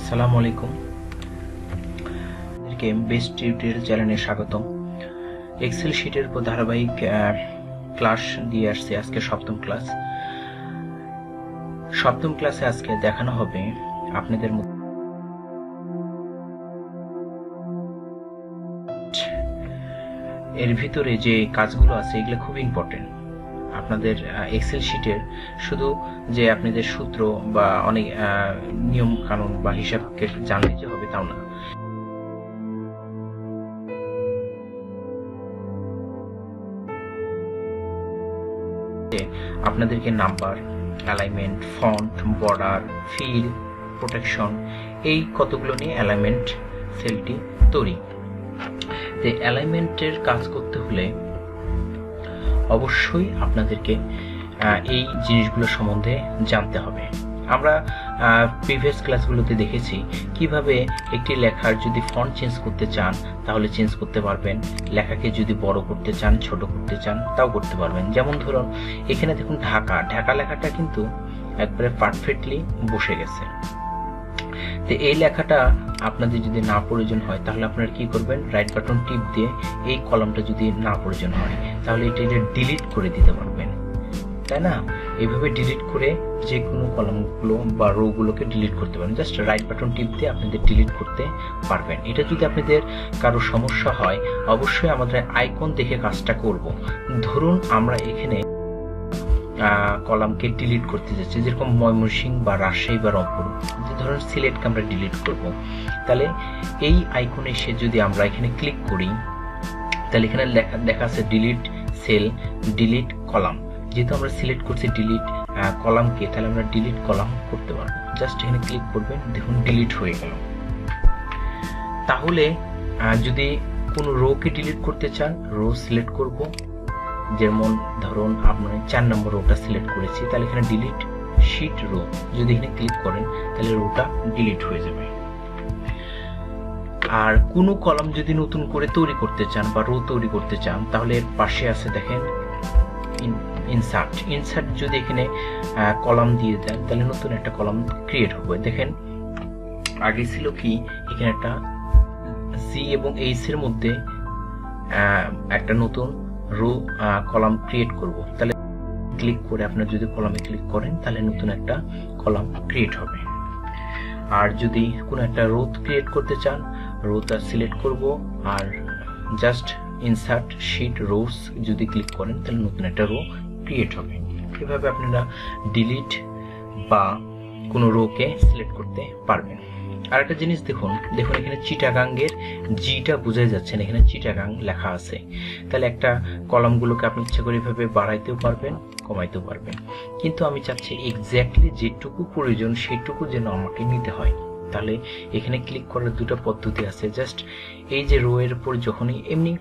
আসসালামু আলাইকুম। Best tutorial চ্যানেলে স্বাগতম। এক্সেল শিটের উপর ধারাবাহিক ক্লাস দিয়ে আসছে। আজকে সপ্তম ক্লাসে আজকে দেখানো হবে আপনাদের এর ভিতরে যে কাজগুলো আছে এগুলো খুব ইম্পর্টেন্ট। আপনাদের এক্সেল শিটের শুধু যে আপনাদের সূত্র বা অনেক নিয়ম কানুন বা হিসাবকে জানলে যে হবে তাও না। আপনাদেরকে number, alignment, font, border, fill, protection, এই কতগুলো নিয়ে অ্যালাইনমেন্ট সেলটি তৈরি। যে অ্যালাইনমেন্টের কাজ করতে হলে অবশ্যই আপনাদেরকে এই জিনিসগুলো সম্বন্ধে জানতে হবে। আমরা প্রিভিয়াস ক্লাসগুলোতে দেখেছি কিভাবে একটি লেখার যদি ফন্ট চেঞ্জ করতে চান তাহলে চেঞ্জ করতে পারবেন, লেখাকে যদি বড় করতে চান, ছোট করতে চান তাও করতে পারবেন। যেমন ধরুন এখানে দেখুন ঢাকা লেখাটা কিন্তু একবারে পারফেক্টলি বসে গেছে। তো এই লেখাটা আপনাদের যদি না প্রয়োজন হয় তাহলে আপনারা কি করবেন, রাইট বাটন টিপ দিয়ে এই কলামটা যদি না প্রয়োজন হয় তাহলে এটা ডিলিট করে দিতে পারবেন, তাই না? এইভাবে ডিলিট করে যে কোনো কলামগুলো বা রোগুলোকে ডিলিট করতে পারেন। জাস্ট রাইট বাটন টিপ দিয়ে আপনাদের ডিলিট করতে পারবেন। এটা যদি আপনাদের কারো সমস্যা হয় অবশ্যই আমাদের আইকন দেখে কাজটা করব। ধরুন আমরা এখানে কলামকে ডিলিট করতে যাচ্ছি, যেরকম ময়মনসিংহ বা রাজশাহী বা রংপুর, ধরুন সিলেটকে আমরা ডিলিট করব। তাহলে এই আইকনে এসে যদি আমরা এখানে ক্লিক করি তাহলে এখানে দেখা আছে ডিলিট সেল, ডিলিট কলাম। যেহেতু আমরা সিলেক্ট করছি ডিলিট কলামকে, তাহলে আমরা ডিলিট কলাম করতে পারবো। জাস্ট এখানে ক্লিক করবেন, দেখুন ডিলিট হয়ে গেল। তাহলে যদি কোনো রোকে ডিলিট করতে চান, রো সিলেক্ট করব। যেমন ধরুন আপনার 4 নম্বর রোটা সিলেক্ট করেছি, তাহলে এখানে ডিলিট শিট রো, যদি এখানে ক্লিক করেন তাহলে রোটা ডিলিট হয়ে যাবে। আর কোনো কলাম যদি নতুন করে তৈরি করতে চান বা রো তৈরি করতে চান তাহলে পাশে আছে দেখেন ইনসার্ট যদি এখানে কলাম দিয়ে দেন তাহলে নতুন একটা কলাম ক্রিয়েট হবে। দেখেন আগে ছিল কি এখানে একটা সি এবং এইচ এর মধ্যে একটা নতুন রো কলাম ক্রিয়েট করব। তাহলে ক্লিক করে আপনারা যদি কলামে ক্লিক করেন তাহলে নতুন একটা কলাম ক্রিয়েট হবে। আর যদি কোনো একটা রো ক্রিয়েট করতে চান, রোটা সিলেক্ট করব আর জাস্ট ইনসার্ট শিট রোস যদি ক্লিক করেন তাহলে নতুন একটা রো ক্রিয়েট হবে। এভাবে আপনারা ডিলিট বা কোনো রোকে সিলেক্ট করতে পারবেন। আর একটা জিনিস দেখুন এখানে চিটাগাঙ্গের জিটা বোঝাই যাচ্ছে না, এখানে চিটাগাং লেখা আছে। তাহলে একটা কলামগুলোকে আপনি ইচ্ছা করে এভাবে বাড়াইতেও পারবেন, কমাইতেও পারবেন। কিন্তু আমি চাচ্ছি এক্স্যাক্টলি যেটুকু প্রয়োজন সেটুকু যেন আমাকে নিতে হয়। তাহলে এখানে ক্লিক করার দুটো পদ্ধতি আছে। জাস্ট এই যে রো এর উপর যখনই এমনি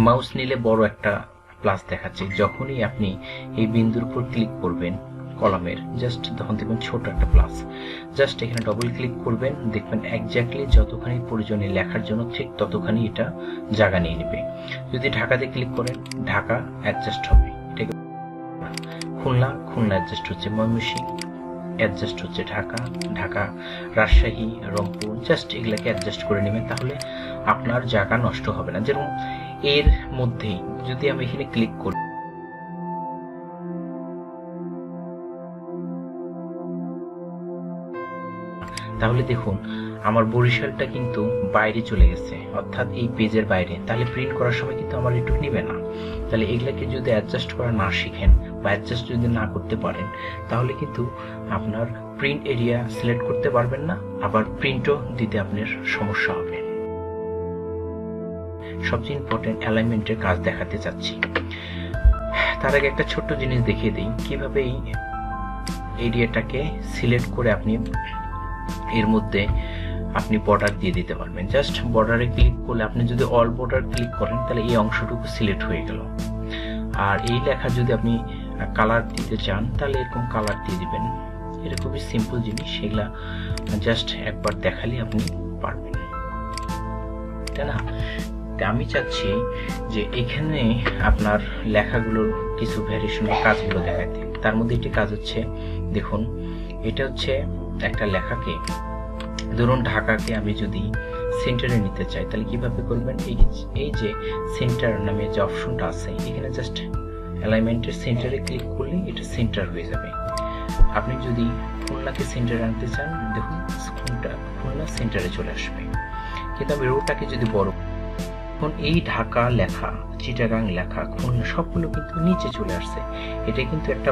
মাউস নিলে বড় একটা প্লাস দেখাচ্ছে, যখনই আপনি এই বিন্দুর উপর ক্লিক করবেন কলামের, জাস্ট তখন দেখবেন ছোট একটা প্লাস। জাস্ট এখানে ডবল ক্লিক করবেন, দেখবেন এক্স্যাক্টলি যতখানি প্রয়োজনে লেখার জন্য ঠিক ততখানি এটা জায়গা নিয়ে নেবে। যদি ঢাকাতে ক্লিক করেন ঢাকা অ্যাডজাস্ট হবে, ঠিক আছে। খুলনা অ্যাডজাস্ট হচ্ছে, ময়মনসিংহ অ্যাডজাস্ট হচ্ছে, ঢাকা, রাজশাহী, রংপুর, জাস্ট এগুলাকে অ্যাডজাস্ট করে নেবেন। তাহলে আপনার জায়গা নষ্ট হবে না। যেরকম এর মধ্যেই যদি আমি এখানে ক্লিক করি তাহলে দেখুন আমার বরিশালটা কিন্তু বাইরে চলে গেছে, অর্থাৎ এই পেজের বাইরে। তাহলে প্রিন্ট করার সময় কিন্তু আমার এটুকু নিবে না। তাহলে এগুলাকে যদি অ্যাডজাস্ট করা না শিখেন বা অ্যাডজাস্ট যদি না করতে পারেন তাহলে কিন্তু আপনার প্রিন্ট এরিয়া সিলেক্ট করতে পারবেন না, আবার প্রিন্টও দিতে আপনার সমস্যা হবে। সবচেয়ে ইম্পর্টেন্ট অ্যালাইনমেন্টের কাজ দেখাতে চাচ্ছি। তার আগে একটা ছোট্ট জিনিস দেখিয়ে দিই কিভাবে এই এরিয়াটাকে সিলেক্ট করে আপনি এর মধ্যে আপনি বর্ডার দিয়ে দিতে পারবেন। জাস্ট বর্ডারে ক্লিক করলে আপনি যদি অল বর্ডার ক্লিক করেন তাহলে এই অংশটুকু সিলেক্ট হয়ে গেল। আর এই লেখা যদি আপনি কালার দিতে চান তাহলে এরকম কালার দিয়ে দিবেন। এটা খুবই সিম্পল জিনিস, সেগুলা জাস্ট একবার দেখালে আপনি পারবেন, তাই না? আমি চাচ্ছি যে এখানে আপনার লেখাগুলোর কিছু ভ্যারিয়েশন কাজগুলো দেখাতে। তার মধ্যে একটি কাজ হচ্ছে, দেখুন এটা হচ্ছে একটা লেখাকে ধরুন ঢাকাকে আমি যদি সেন্টারে নিতে চাই তাহলে কিভাবে করবেন, এই যে সেন্টার নামে যে অপশনটা আছে এখানে জাস্ট অ্যালাইনমেন্টের সেন্টারে ক্লিক করলে এটা সেন্টার হয়ে যাবে। আপনি যদি খুলনাকে সেন্টারে আনতে চান, দেখুন খুলনা সেন্টারে চলে আসবে। কিন্তু আমি রোটাকে যদি বড়, এখন এই ঢাকা লেখা, চিটাগাং লেখা, খুলনা সবগুলো কিন্তু নিচে চলে আসছে। এটা কিন্তু একটা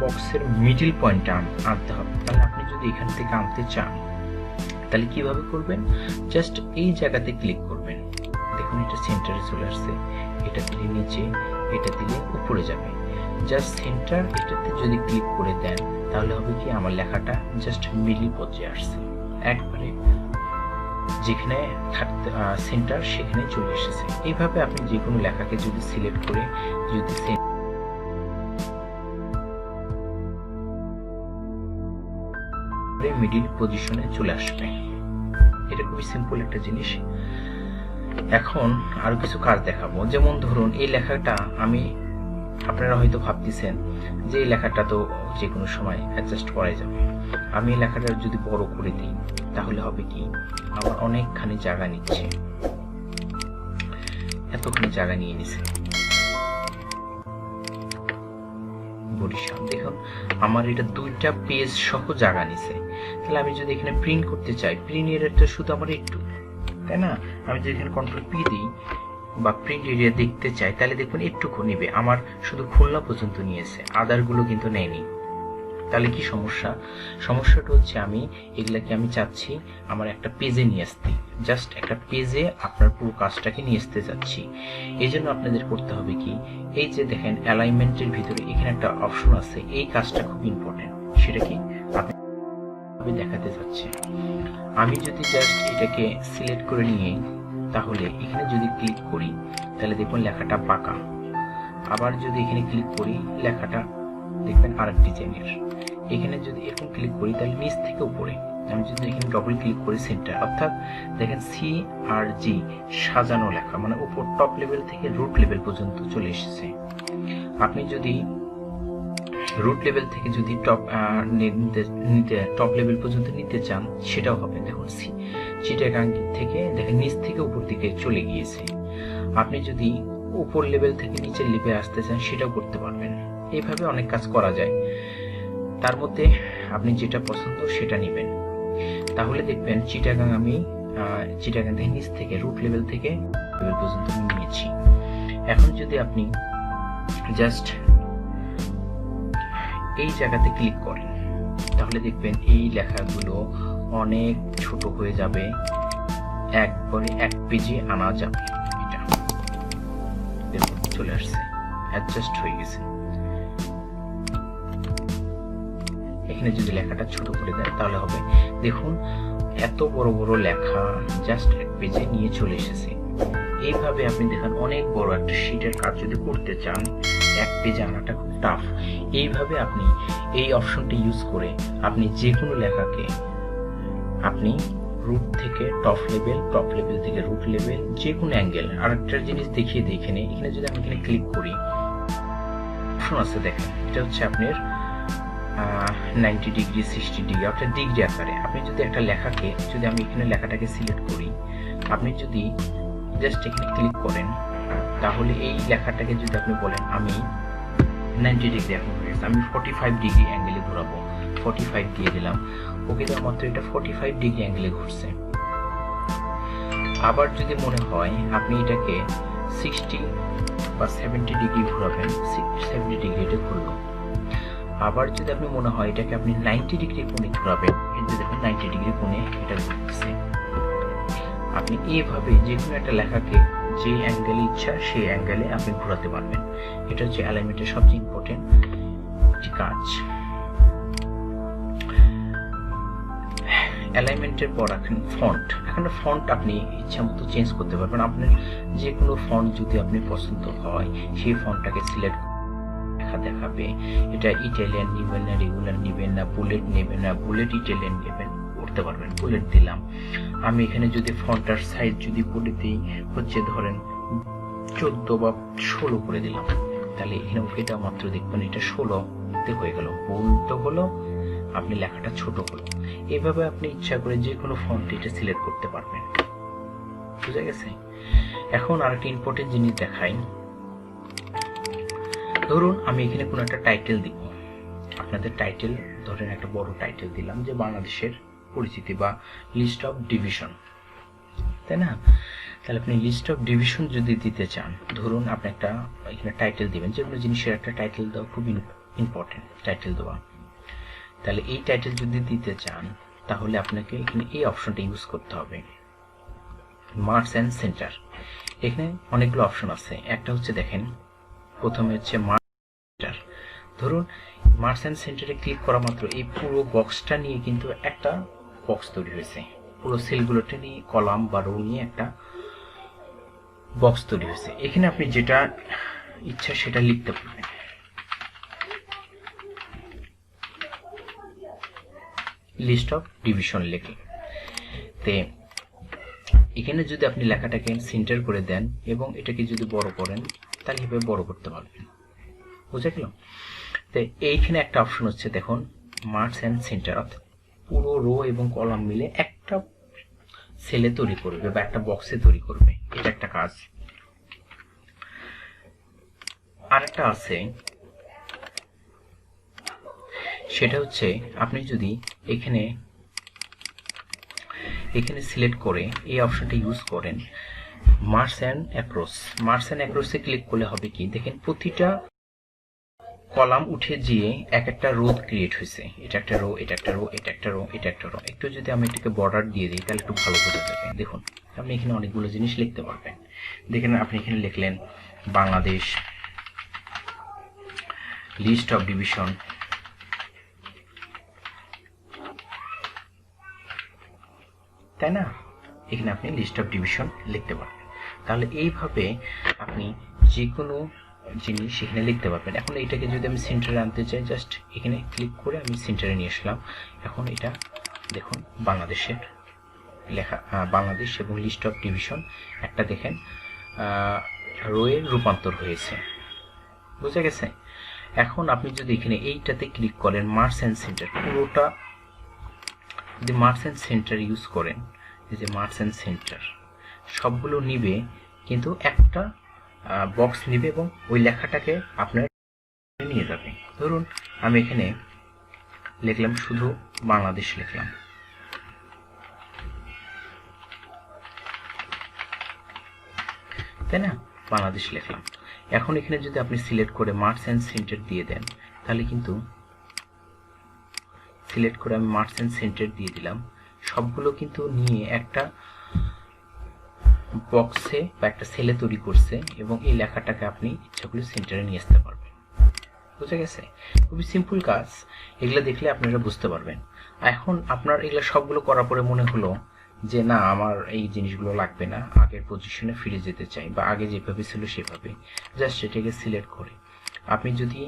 বক্সের মিডল পয়েন্টটা আনতে হবে। তাহলে আপনি যদি এখান থেকে আনতে চান তাহলে কিভাবে করবেন, জাস্ট এই জায়গাতে ক্লিক করবেন। দেখুন এটা সেন্টারে চলে আসছে, এটা দিলে নিচে, এটা দিলে উপরে যাবে। জাস্ট সেন্টার এটাতে যদি ক্লিক করে দেন তাহলে হবে কি, আমার লেখাটা জাস্ট মিডল পর্যায়ে আসছে, একবারে যেখানে থাকতে সেন্টার সেখানে চলে এসেছে। এইভাবে আপনি যে কোনো লেখাকে যদি সিলেক্ট করে যদি মিডল পজিশনে চলে আসবে। এটা খুবই সিম্পল একটা জিনিস। এখন আরো কিছু কাজ দেখাবো। যেমন ধরুন এই লেখাটা আপনারা হয়তো ভাবতেছেন যে এই লেখাটা তো যে কোনো সময় অ্যাডজাস্ট করা যাবে। আমি এই লেখাটা যদি বড় করে দিই তাহলে হবে কি, আমার অনেকখানি জায়গা নিচ্ছে, এতখানি জায়গা নিয়ে নিছে বরিশাল। দেখুন আমার এটা 2টা পেজ সহ জায়গা নিছে। তাহলে আমি যদি এখানে প্রিন্ট করতে চাই, প্রিন্ট এরিয়াটা শুধু আমার একটু, তাই না? আমি যদি এখানে কন্ট্রোল পি দিই বা প্রিন্ট এরিয়া দেখতে চাই তাহলে দেখুন একটুকু নেবে, আমার শুধু খুলনা পর্যন্ত নিয়েছে, আদারগুলো কিন্তু নেয়নি। তাহলে কি সমস্যাটা হচ্ছে আমি এগুলাকে আমি চাচ্ছি আমার একটা পেজে নিয়ে আসতে, জাস্ট একটা পেজে আপনার পুরো কাজটাকে নিয়ে আসতে চাচ্ছি। এই জন্য আপনাদের করতে হবে কি, এই যে দেখেন অ্যালাইনমেন্টের ভিতরে এখানে একটা অপশন আছে, এই কাজটা খুব ইম্পর্টেন্ট। সেটা কি আমি দেখাতে চাচ্ছি। আমি যদি জাস্ট এটাকে সিলেক্ট করে নিয়ে তাহলে এখানে যদি ক্লিক করি তাহলে দেখুন লেখাটা বাঁকা। আবার যদি এখানে ক্লিক করি লেখাটা দেখবেন আরেক ডিজাইনের। এখানে যদি এরকম ক্লিক করি তাহলে নিচ থেকে উপরে, আমি যদি এখানে ডবল ক্লিক করি সেন্টার, অর্থাৎ দেখেন সি আর জি সাজানো লেখা, মানে উপর টপ লেভেল থেকে রুট লেভেল পর্যন্ত চলে এসেছে। আপনি যদি রুট লেভেল থেকে যদি টপ লেভেল পর্যন্ত নিতে চান সেটাও হবে। দেখুন চিটাগাং থেকে দেখেন নিচ থেকে উপর দিকে চলে গিয়েছে। আপনি যদি উপর লেভেল থেকে নিচের লেভেলে আসতে চান সেটাও করতে পারবেন। এইভাবে অনেক কাজ করা যায়, তার মধ্যে আপনি যেটা পছন্দ সেটা নেবেন। তাহলে দেখবেন চিটাগাং থেকে নিচ থেকে রুট লেভেল থেকে লেভেল পর্যন্ত নিয়েছি। এখন যদি আপনি জাস্ট এই জায়গাতে ক্লিক করেন তাহলে দেখবেন এই লেখাগুলো অনেক ছোট হয়ে যাবে, একবারে এক পেজে আনা যাবে। এটা দেখুন চলে আসছে, অ্যাডজাস্ট হয়ে গেছে। এখানে যদি লেখাটা ছোট করে দেন তাহলে হবে, দেখুন এত বড় বড় লেখা জাস্ট এক পেজে নিয়ে চলে এসেছে। এইভাবে আপনি দেখেন অনেক বড় একটা শীটের কাজ যদি করতে চান এক পেজে আনাটা খুব টাফ। এইভাবে আপনি এই অপশনটি ইউজ করে আপনি যে কোনো লেখাকে আপনি রুট থেকে টপ লেভেল থেকে রুট লেভেল, যে কোনো অ্যাঙ্গেল। আর একটা জিনিস দেখিয়ে দিই, এখানে যদি আমি এখানে ক্লিক করি অপশন আছে দেখেন, এটা হচ্ছে আপনার 90 ডিগ্রি 60 ডিগ্রি অর্থাৎ ডিগ্রি আকারে। আপনি যদি একটা লেখাকে যদি আমি এখানে লেখাটাকে সিলেক্ট করি, আপনি যদি জাস্ট এখানে ক্লিক করেন তাহলে এই লেখাটাকে যদি আপনি বলেন আমি 90 ডিগ্রি এখন হয়েছে, আমি 45 ডিগ্রি অ্যাঙ্গেলে ঘোরাবো, 45 দিয়ে দিলাম, ওকে দেওয়া মাত্র এটা 45 ডিগ্রি অ্যাঙ্গেলে ঘুরছে। আবার যদি মনে হয় আপনি এটাকে 60 বা 70 ডিগ্রি ঘোরাবেন, 70 ডিগ্রি এটা ঘুরলো। আবার যদি আপনি মনে হয় এটাকে আপনি 90 ডিগ্রি কোণে ঘোরাবেন, এই যে দেখুন 90 ডিগ্রি কোণে এটা ঘুরছে। আপনি এইভাবে যে কোনো একটা লেখাকে যে অ্যাঙ্গেলে ইচ্ছা সেই অ্যাঙ্গেলে আপনি ঘোরাতে পারবেন। এটা হচ্ছে অ্যালাইনমেন্টের সবচেয়ে ইম্পর্টেন্ট একটি কাজ। অ্যালাইনমেন্টের পর এখন ফন্ট আপনি ইচ্ছা মতো চেঞ্জ করতে পারবেন। আপনার যে কোনো ফন্ট যদি আপনি পছন্দ হয় সেই ফন্টটাকে সিলেক্ট লেখা দেখাবে। এটা ইটালিয়ান নেবেন না, রেগুলার নেবেন না, বুলেট নেবেন না, বুলেট ইটালিয়ান নেবেন করতে পারবেন। বুলেট দিলাম। আমি এখানে যদি ফন্টার সাইজ যদি বলে দিই হচ্ছে ধরেন 14 বা 16 করে দিলাম, তাহলে এখানে ওকেটা মাত্র দেখবেন এটা 16তে হয়ে গেল, বোল্ড হলো, আপনি লেখাটা ছোট হলো। এইভাবে আপনি ইচ্ছা করে যে কোনো ফন্ট এটা সিলেক্ট করতে পারবেন। বুঝা গেছে? এখন আরেকটা ইম্পর্টেন্ট জিনিস দেখাই। ধরুন আমি এখানে কোনো একটা টাইটেল দিব, আপনাদের টাইটেল ধরেন একটা বড় টাইটেল দিলাম যে বাংলাদেশের পরিচিতি বা লিস্ট অফ ডিভিশন, তাই না? তাহলে আপনি লিস্ট অফ ডিভিশন যদি দিতে চান, ধরুন আপনি একটা এখানে টাইটেল দিবেন, যে কোনো জিনিসের একটা টাইটেল দেওয়া খুব ইম্পর্টেন্ট টাইটেল দেওয়া। তাহলে এই টাইটেল যদি দিতে চান তাহলে আপনাকে এখানে এই অপশনটা ইউজ করতে হবে, মার্কস অ্যান্ড সেন্টার। এখানে অনেকগুলো অপশন আছে। একটা হচ্ছে দেখেন, প্রথমে হচ্ছে মার্কস সেন্টার। ধরুন মার্কস অ্যান্ড সেন্টারে ক্লিক করা মাত্র এই পুরো বক্সটা নিয়ে কিন্তু একটা বক্স তৈরি হয়েছে, পুরো সেলগুলোতে নিয়ে কলাম বা রো নিয়ে একটা বক্স তৈরি হয়েছে। এখানে আপনি যেটা ইচ্ছা সেটা লিখতে পারবেন। লিস্ট অফ ডিভিশন লিখে তে এখানে যদি আপনি লেখাটাকে সেন্টার করে দেন এবং এটাকে যদি বড় করেন তাহলে এভাবে বড় করতে পারবেন। বুঝা গেল? তো এইখানে একটা অপশন হচ্ছে দেখুন, মার্কস অ্যান্ড সেন্টার, অর্থাৎ পুরো রো এবং কলাম মিলে একটা সেলে তৈরি করবে বা একটা বক্সে তৈরি করবে। এটা একটা কাজ। আরেকটা আছে, সেটা হচ্ছে আপনি যদি এখানে সিলেক্ট করে এই অপশনটা ইউজ করেন, marks and across. Marks and অ্যাক্রসে ক্লিক করলে হবে কি, দেখেন প্রতিটা কলাম উঠে গিয়ে এক একটা রো ক্রিয়েট হয়েছে। এটা একটা রো, এটা একটা রো, এটা একটা রো, এটা একটা রো। একটু যদি আমি এটাকে বর্ডার দিয়ে দিই তাহলে একটু ভালো বোঝা যাবে। দেখুন আপনি এখানে অনেকগুলো জিনিস লিখতে পারবেন। দেখেন আপনি এখানে লিখলেন বাংলাদেশ লিস্ট অফ ডিভিশন, তাই না? এখানে আপনি লিস্ট অফ ডিভিশন লিখতে পারবেন। তাহলে এইভাবে আপনি যে কোনো জিনিস এখানে লিখতে পারবেন। এখন এটাকে যদি আমি সেন্টারে আনতে চাই, জাস্ট এখানে ক্লিক করে আমি সেন্টারে নিয়ে আসলাম। এখন এটা দেখুন বাংলাদেশের লেখা, বাংলাদেশ এবং লিস্ট অফ ডিভিশন একটা দেখেন রোয়ে রূপান্তর হয়েছে। বুঝা গেছে? এখন আপনি যদি এখানে এইটাতে ক্লিক করেন মার্কস অ্যান্ড সেন্টার, পুরোটা যদি মার্কস অ্যান্ড সেন্টার ইউজ করেন, এই যে মার্কস অ্যান্ড সেন্টার সবগুলো নিবে, কিন্তু একটা বক্স নিবে এবং ওই লেখাটাকে আপনার নিয়ে যাবে। ধরুন আমি এখানে লিখলাম শুধু বাংলাদেশ লিখলাম, তাই না? বাংলাদেশ লিখলাম। এখন এখানে যদি আপনি সিলেক্ট করে মার্কস অ্যান্ড সেন্টার দিয়ে দেন তাহলে কিন্তু সিলেক্ট করে আমি মার্কস অ্যান্ড সেন্টার দিয়ে দিলাম, সবগুলো কিন্তু নিয়ে একটা বক্সে বা একটা সেলে তৈরি করছে এবং এই লেখাটাকে আপনি ইচ্ছা করলে সেন্টারে নিয়ে আসতে পারবেন। বুঝা গেছে? খুবই সিম্পল কাজ। এগুলো দেখলে আপনারা বুঝতে পারবেন। এখন আপনার এগুলো সবগুলো করার পরে মনে হলো যে না, আমার এই জিনিসগুলো লাগবে না, আগের পজিশনে ফিরে যেতে চাই বা আগে যেভাবে ছিল সেভাবে, জাস্ট এটাকে সিলেক্ট করে আপনি যদি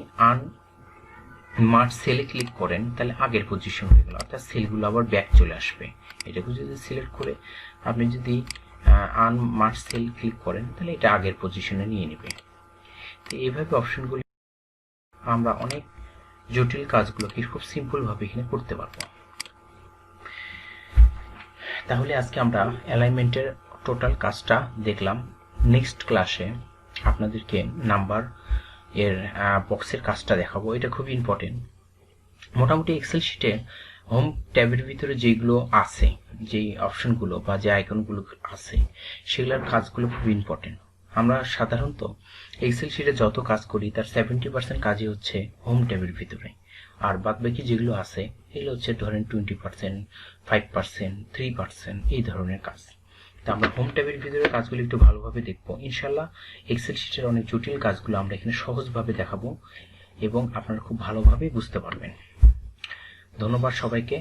মার্চ সেলে ক্লিক করেন তাহলে আগের পজিশন হয়ে গেল, অর্থাৎ সেলগুলো আবার ব্যাক চলে আসবে। এটাকে যদি সিলেক্ট করে আপনি যদি মার্চ সেল ক্লিক করেন তাহলে এটা আগের পজিশনে নিয়ে নেবে। তো এইভাবে অপশনগুলি আমরা অনেক জটিল কাজগুলোকে খুব সিম্পল ভাবে এখানে করতে পারবো। তাহলে আজকে আমরা অ্যালাইনমেন্টের টোটাল কাজটা দেখলাম। নেক্সট ক্লাসে আপনাদেরকে নাম্বার এর বক্সের কাজটা দেখাবো। এটা খুব ইম্পর্টেন্ট। মোটামুটি এক্সেল শিটে হোম ট্যাবের ভিতরে যেগুলো আছে, যেই অপশনগুলো বা যে আইকনগুলো আছে, সেগুলোর কাজগুলো খুব ইম্পর্টেন্ট। আমরা সাধারণত এক্সেল শিটে যত কাজ করি তার 70% কাজই হচ্ছে হোম ট্যাবের ভিতরে, আর বাদবাকি যেগুলো আছে এগুলো হচ্ছে ধরেন 20%, 5%, 3% এই ধরনের কাজ। তা আমরা হোম ট্যাবের ভিতরে কাজগুলো একটু ভালোভাবে দেখবো ইনশাল্লাহ। এক্সেল শিটের অনেক জটিল কাজগুলো আমরা এখানে সহজভাবে দেখাবো এবং আপনারা খুব ভালোভাবে বুঝতে পারবেন। ধন্যবাদ সবাইকে।